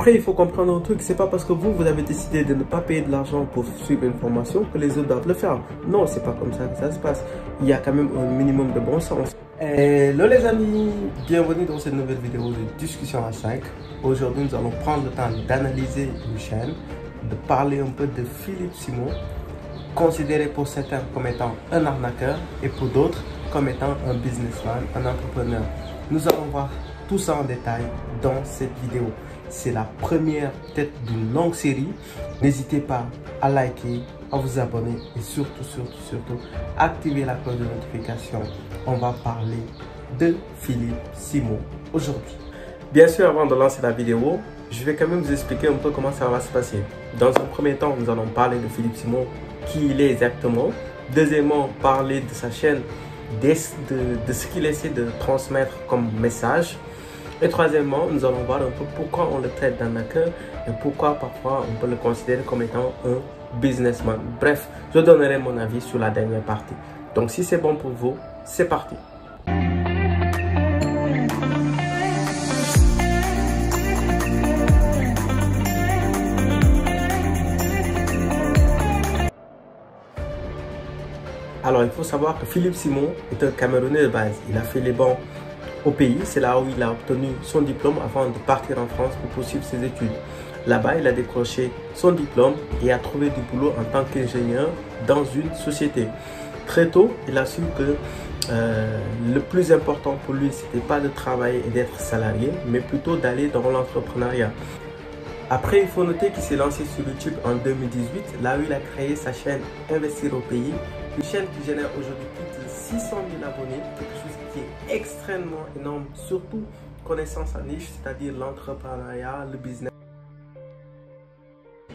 Après, il faut comprendre un truc, c'est pas parce que vous avez décidé de ne pas payer de l'argent pour suivre une formation que les autres doivent le faire. Non, c'est pas comme ça que ça se passe. Il y a quand même un minimum de bon sens. Hello les amis, bienvenue dans cette nouvelle vidéo de discussion à 5. Aujourd'hui, nous allons prendre le temps d'analyser une chaîne, de parler un peu de Philippe Simon, considéré pour certains comme étant un arnaqueur et pour d'autres comme étant un businessman, un entrepreneur. Nous allons voir tout ça en détail dans cette vidéo. C'est la première peut-être d'une longue série. N'hésitez pas à liker, à vous abonner et surtout, activer la cloche de notification. On va parler de Philippe Simon aujourd'hui. Bien sûr, avant de lancer la vidéo, je vais quand même vous expliquer un peu comment ça va se passer. Dans un premier temps, nous allons parler de Philippe Simon, qui il est exactement. Deuxièmement, parler de sa chaîne, de ce qu'il essaie de transmettre comme message. Et troisièmement, nous allons voir un peu pourquoi on le traite d'arnaqueur et pourquoi parfois on peut le considérer comme étant un businessman. Bref, je donnerai mon avis sur la dernière partie. Donc si c'est bon pour vous, c'est parti. Alors, il faut savoir que Philippe Simon est un Camerounais de base. Il a fait les bancs au pays. C'est là où il a obtenu son diplôme avant de partir en France pour poursuivre ses études. Là-bas, il a décroché son diplôme et a trouvé du boulot en tant qu'ingénieur dans une société. Très tôt, il a su que le plus important pour lui, ce n'était pas de travailler et d'être salarié, mais plutôt d'aller dans l'entrepreneuriat. Après, il faut noter qu'il s'est lancé sur YouTube en 2018, là où il a créé sa chaîne Investir au pays, une chaîne qui génère aujourd'hui plus de 600 000 abonnés, quelque chose qui est extrêmement énorme, surtout connaissant sa niche, c'est-à-dire l'entrepreneuriat, le business.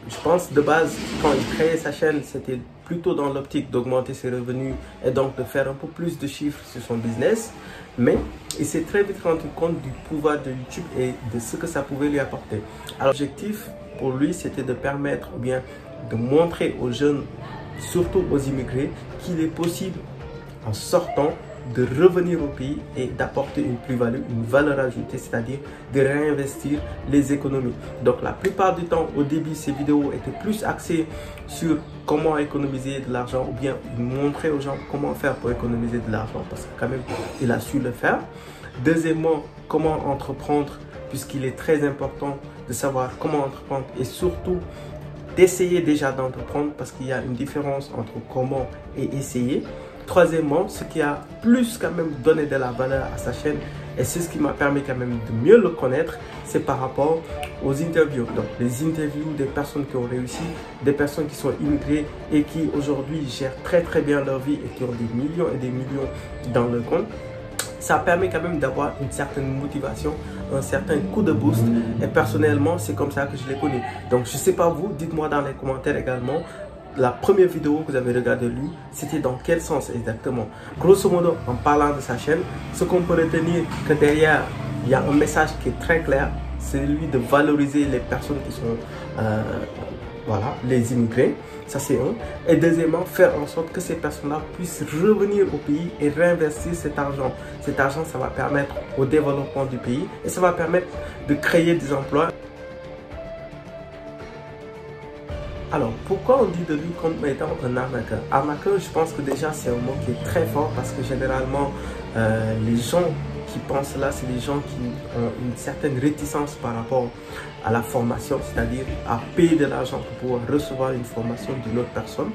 Je pense de base, quand il créait sa chaîne, c'était plutôt dans l'optique d'augmenter ses revenus et donc de faire un peu plus de chiffres sur son business. Mais il s'est très vite rendu compte du pouvoir de YouTube et de ce que ça pouvait lui apporter. Alors l'objectif pour lui, c'était de permettre ou bien de montrer aux jeunes, surtout aux immigrés, qu'il est possible en sortant de revenir au pays et d'apporter une plus-value, une valeur ajoutée, c'est-à-dire de réinvestir les économies. Donc la plupart du temps, au début, ces vidéos étaient plus axées sur comment économiser de l'argent ou bien montrer aux gens comment faire pour économiser de l'argent parce que quand même, il a su le faire. Deuxièmement, comment entreprendre puisqu'il est très important de savoir comment entreprendre et surtout d'essayer déjà d'entreprendre parce qu'il y a une différence entre comment et essayer. Troisièmement, ce qui a plus quand même donné de la valeur à sa chaîne et c'est ce qui m'a permis quand même de mieux le connaître, c'est par rapport aux interviews. Donc les interviews des personnes qui ont réussi, des personnes qui sont immigrées et qui aujourd'hui gèrent très bien leur vie et qui ont des millions et des millions dans leur compte. Ça permet quand même d'avoir une certaine motivation, un certain coup de boost. Et personnellement, c'est comme ça que je l'ai connu. Donc je ne sais pas vous, dites-moi dans les commentaires également. La première vidéo que vous avez regardée de lui, c'était dans quel sens exactement? Grosso modo, en parlant de sa chaîne, ce qu'on peut retenir que derrière, il y a un message qui est très clair, c'est celui de valoriser les personnes qui sont, voilà, les immigrés, ça c'est un. Et deuxièmement, faire en sorte que ces personnes-là puissent revenir au pays et réinvestir cet argent. Cet argent, ça va permettre au développement du pays et ça va permettre de créer des emplois. Alors, pourquoi on dit de lui comme étant un arnaqueur? Arnaqueur, je pense que déjà c'est un mot qui est très fort parce que généralement, les gens qui pensent là, c'est les gens qui ont une certaine réticence par rapport à la formation, c'est-à-dire à payer de l'argent pour pouvoir recevoir une formation d'une autre personne.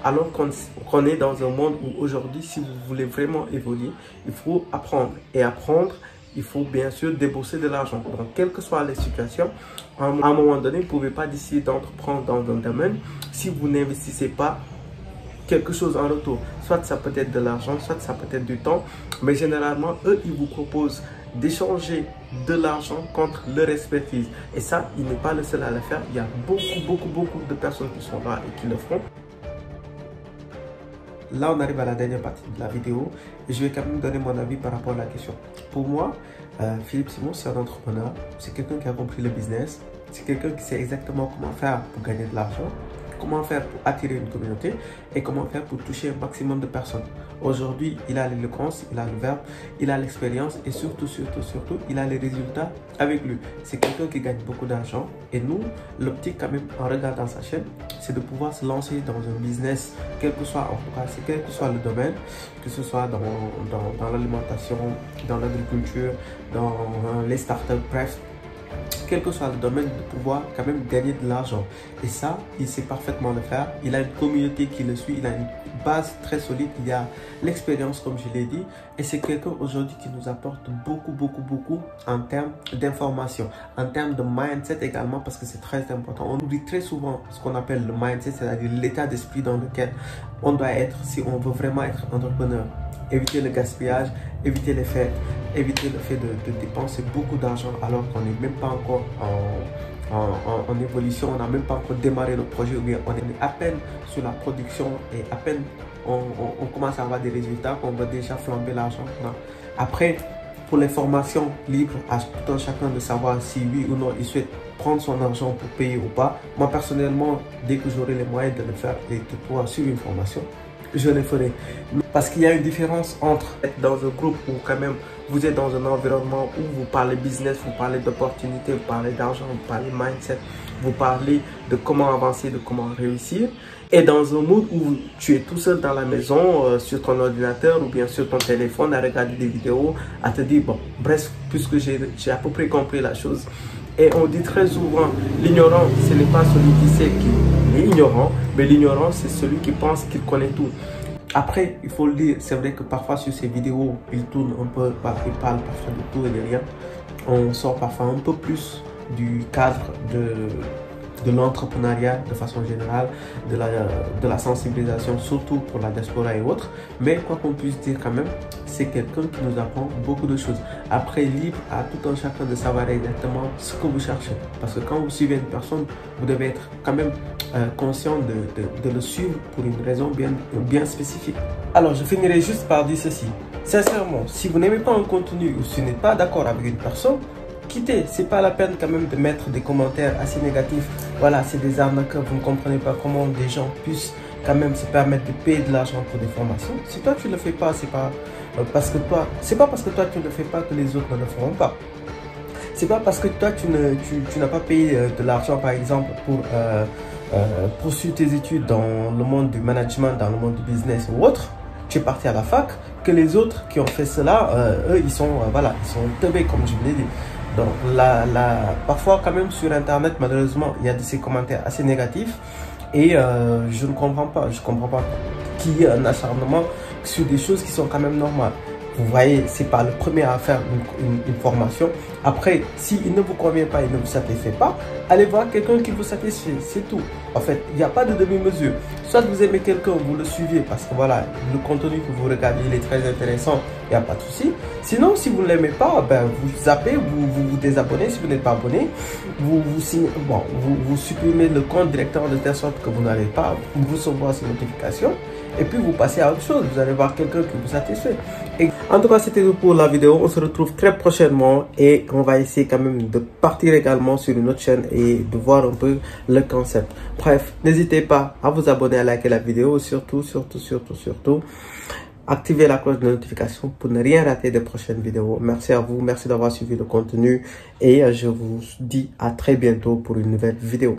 Alors qu'on est dans un monde où aujourd'hui, si vous voulez vraiment évoluer, il faut apprendre. Et apprendre, il faut bien sûr débourser de l'argent. Donc, quelles que soient les situations, à un moment donné, vous ne pouvez pas décider d'entreprendre dans un domaine si vous n'investissez pas quelque chose en retour. Soit ça peut être de l'argent, soit ça peut être du temps. Mais généralement, eux, ils vous proposent d'échanger de l'argent contre leur expertise. Et ça, il n'est pas le seul à le faire. Il y a beaucoup de personnes qui sont là et qui le font. Là, on arrive à la dernière partie de la vidéo et je vais quand même donner mon avis par rapport à la question. Pour moi, Philippe Simon, c'est un entrepreneur, c'est quelqu'un qui a compris le business, c'est quelqu'un qui sait exactement comment faire pour gagner de l'argent. comment faire pour attirer une communauté et comment faire pour toucher un maximum de personnes. Aujourd'hui, il a l'éloquence, il a le verbe, il a l'expérience et surtout, il a les résultats avec lui. C'est quelqu'un qui gagne beaucoup d'argent et nous, l'optique quand même, en regardant sa chaîne, c'est de pouvoir se lancer dans un business, quel que soit, en tout cas, quel que soit le domaine, que ce soit dans l'alimentation, dans l'agriculture, dans les startups, bref, quel que soit le domaine, de pouvoir quand même gagner de l'argent. Et ça, il sait parfaitement le faire. Il a une communauté qui le suit, il a une base très solide, il a l'expérience comme je l'ai dit. Et c'est quelqu'un aujourd'hui qui nous apporte beaucoup en termes d'information, en termes de mindset également, parce que c'est très important. On oublie très souvent ce qu'on appelle le mindset, c'est-à-dire l'état d'esprit dans lequel on doit être si on veut vraiment être entrepreneur. Éviter le gaspillage, éviter les fêtes, éviter le fait de dépenser beaucoup d'argent alors qu'on n'est même pas encore en évolution, on n'a même pas encore démarré le projet ou bien on est à peine sur la production et à peine on commence à avoir des résultats, on va déjà flamber l'argent. Après, pour les formations libres, à tout un chacun de savoir si oui ou non il souhaite prendre son argent pour payer ou pas. Moi personnellement, dès que j'aurai les moyens de le faire et de pouvoir suivre une formation, je le ferai. Parce qu'il y a une différence entre être dans un groupe où quand même vous êtes dans un environnement où vous parlez business, vous parlez d'opportunités, vous parlez d'argent, vous parlez mindset, vous parlez de comment avancer, de comment réussir. Et dans un mood où tu es tout seul dans la maison, sur ton ordinateur ou bien sur ton téléphone à regarder des vidéos, à te dire, bon, bref, puisque j'ai à peu près compris la chose. Et on dit très souvent, l'ignorant, ce n'est pas celui qui sait qu'il est ignorant, mais l'ignorant, c'est celui qui pense qu'il connaît tout. Après, il faut le dire, c'est vrai que parfois sur ces vidéos, il tourne un peu, il parle parfois de tout et de rien. On sort parfois un peu plus du cadre de l'entrepreneuriat de façon générale, de la sensibilisation, surtout pour la diaspora et autres. Mais quoi qu'on puisse dire quand même, c'est quelqu'un qui nous apprend beaucoup de choses. Après, libre à tout un chacun de savoir exactement ce que vous cherchez. Parce que quand vous suivez une personne, vous devez être quand même conscient de le suivre pour une raison bien spécifique. Alors, je finirai juste par dire ceci. Sincèrement, si vous n'aimez pas un contenu ou si vous n'êtes pas d'accord avec une personne, quittez. C'est pas la peine quand même de mettre des commentaires assez négatifs. Voilà, c'est des arnaqueurs, vous ne comprenez pas comment des gens puissent quand même se permettre de payer de l'argent pour des formations. Si toi tu ne le fais pas, c'est pas parce que toi, tu ne le fais pas que les autres ne le feront pas. C'est pas parce que toi tu n'as pas payé de l'argent par exemple pour poursuivre tes études dans le monde du management, dans le monde du business ou autre, tu es parti à la fac, que les autres qui ont fait cela, eux ils sont voilà, ils sont teubés comme je vous l'ai dit. Donc parfois quand même sur internet malheureusement il y a de ces commentaires assez négatifs et je ne comprends pas, qu'il y ait un acharnement sur des choses qui sont quand même normales. Vous voyez, c'est pas le premier à faire une formation. Après, s'il ne vous convient pas, il ne vous satisfait pas, allez voir quelqu'un qui vous satisfait, c'est tout. En fait, il n'y a pas de demi-mesure. Soit vous aimez quelqu'un, vous le suivez parce que voilà, le contenu que vous regardez, il est très intéressant, il n'y a pas de souci. Sinon, si vous ne l'aimez pas, ben, vous zappez, vous désabonnez. Si vous n'êtes pas abonné, vous supprimez le compte directement de telle sorte que vous n'allez pas recevoir ces notifications. Et puis vous passez à autre chose, vous allez voir quelqu'un qui vous satisfait. Et en tout cas, c'était tout pour la vidéo. On se retrouve très prochainement et on va essayer quand même de partir également sur une autre chaîne et de voir un peu le concept. Bref, n'hésitez pas à vous abonner, à liker la vidéo. Surtout, activez la cloche de notification pour ne rien rater des prochaines vidéos. Merci à vous, merci d'avoir suivi le contenu et je vous dis à très bientôt pour une nouvelle vidéo.